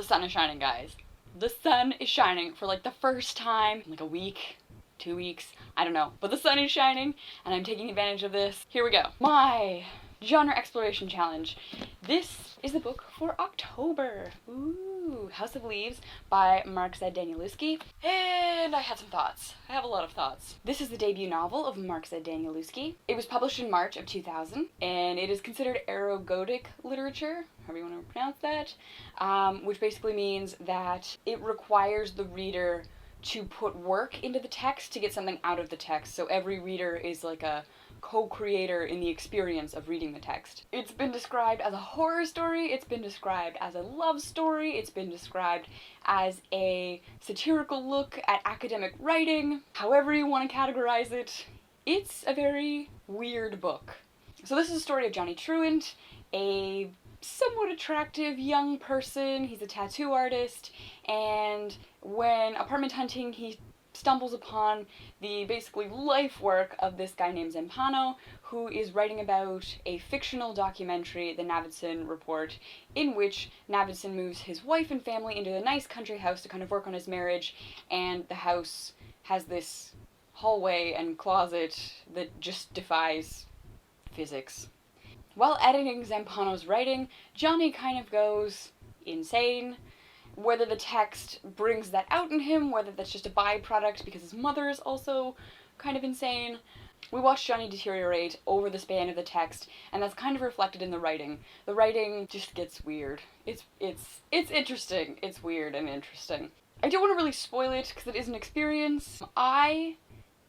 The sun is shining, guys. The sun is shining for like the first time in like a week, 2 weeks, I don't know. But the sun is shining and I'm taking advantage of this. Here we go. My genre exploration challenge. This is the book for October. Ooh, House of Leaves by Danielewski. And I have some thoughts. I have a lot of thoughts. This is the debut novel of Danielewski. It was published in March of 2000, and it is considered erogotic literature, however you want to pronounce that, which basically means that it requires the reader to put work into the text to get something out of the text. So every reader is like a co-creator in the experience of reading the text. It's been described as a horror story, it's been described as a love story, it's been described as a satirical look at academic writing. However you want to categorize it, it's a very weird book. So this is a story of Johnny Truant, a somewhat attractive young person. He's a tattoo artist, and when apartment hunting, he stumbles upon the basically life work of this guy named Zampano, who is writing about a fictional documentary, The Navidson Report, in which Navidson moves his wife and family into a nice country house to kind of work on his marriage, and the house has this hallway and closet that just defies physics. While editing Zampano's writing, Johnny kind of goes insane. Whether the text brings that out in him, whether that's just a byproduct because his mother is also kind of insane. We watch Johnny deteriorate over the span of the text, and that's kind of reflected in the writing. The writing just gets weird. It's interesting. It's weird and interesting. I don't want to really spoil it because it is an experience. I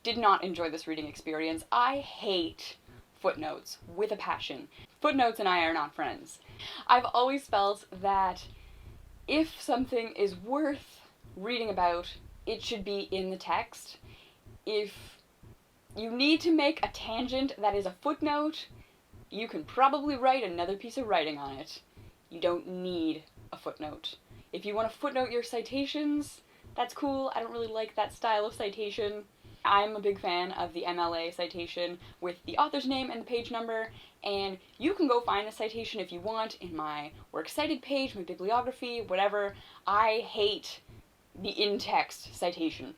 did not enjoy this reading experience. I hate footnotes with a passion. Footnotes and I are not friends. I've always felt that if something is worth reading about, it should be in the text. If you need to make a tangent that is a footnote, you can probably write another piece of writing on it. You don't need a footnote. If you want to footnote your citations, that's cool. I don't really like that style of citation. I'm a big fan of the MLA citation with the author's name and the page number, and you can go find the citation if you want in my Works Cited page, my bibliography, whatever. I hate the in-text citation.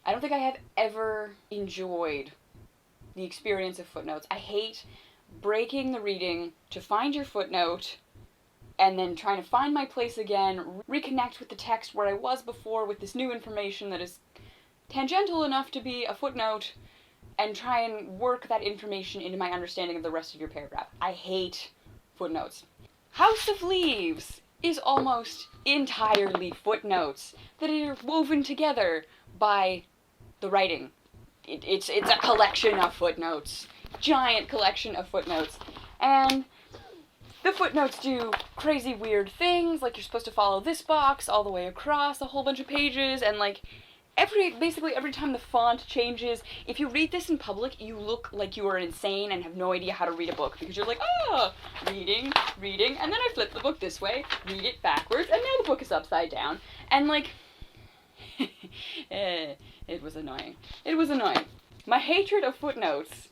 I don't think I have ever enjoyed the experience of footnotes. I hate breaking the reading to find your footnote and then trying to find my place again, reconnect with the text where I was before with this new information that is tangential enough to be a footnote, and try and work that information into my understanding of the rest of your paragraph. I hate footnotes. House of Leaves is almost entirely footnotes that are woven together by the writing. It's a collection of footnotes. Giant collection of footnotes. And the footnotes do crazy weird things, like you're supposed to follow this box all the way across a whole bunch of pages, and like basically every time the font changes, if you read this in public, you look like you are insane and have no idea how to read a book, because you're like, reading, and then I flip the book this way, read it backwards, and now the book is upside down, and like, it was annoying. It was annoying. My hatred of footnotes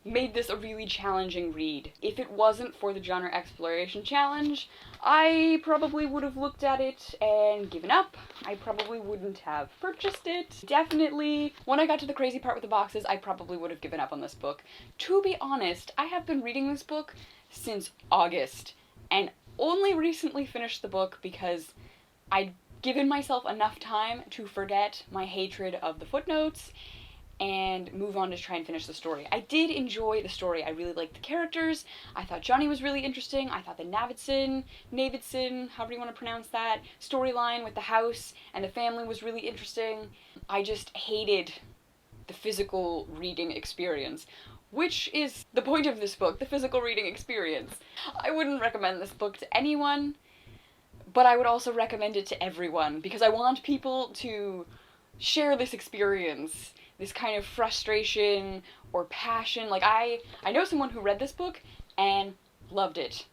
made this a really challenging read. If it wasn't for the genre exploration challenge, I probably would have looked at it and given up. I probably wouldn't have purchased it. Definitely, when I got to the crazy part with the boxes, I probably would have given up on this book. To be honest, I have been reading this book since August, and only recently finished the book because I'd given myself enough time to forget my hatred of the footnotes and move on to try and finish the story. I did enjoy the story. I really liked the characters. I thought Johnny was really interesting. I thought the Navidson, however you want to pronounce that, storyline with the house and the family was really interesting. I just hated the physical reading experience, which is the point of this book, the physical reading experience. I wouldn't recommend this book to anyone, but I would also recommend it to everyone, because I want people to share this experience, this kind of frustration or passion. Like, I know someone who read this book and loved it.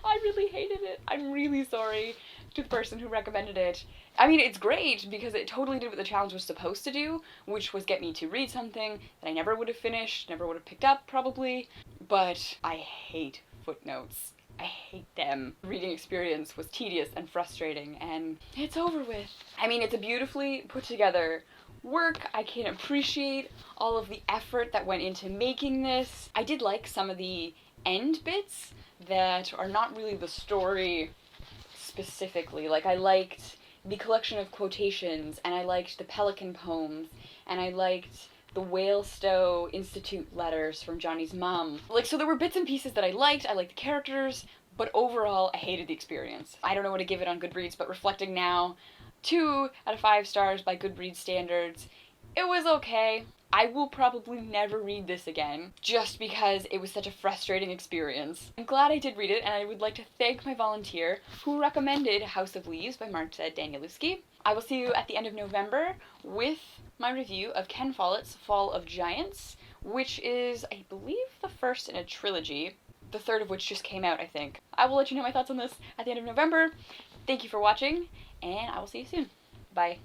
I really hated it. I'm really sorry to the person who recommended it. I mean, it's great because it totally did what the challenge was supposed to do, which was get me to read something that I never would have finished, never would have picked up, probably. But I hate footnotes. I hate them. The reading experience was tedious and frustrating, and it's over with. I mean, it's a beautifully put together work. I can appreciate all of the effort that went into making this. I did like some of the end bits that are not really the story specifically. Like, I liked the collection of quotations, and I liked the Pelican poems, and I liked the Whalestow Institute letters from Johnny's mom. Like, so there were bits and pieces that I liked the characters, but overall, I hated the experience. I don't know what to give it on Goodreads, but reflecting now, 2 out of 5 stars by Goodreads standards. It was okay. I will probably never read this again, just because it was such a frustrating experience. I'm glad I did read it, and I would like to thank my volunteer who recommended House of Leaves by Marta Danielewski. I will see you at the end of November with my review of Ken Follett's Fall of Giants, which is, I believe, the first in a trilogy, the third of which just came out, I think. I will let you know my thoughts on this at the end of November. Thank you for watching, and I will see you soon. Bye.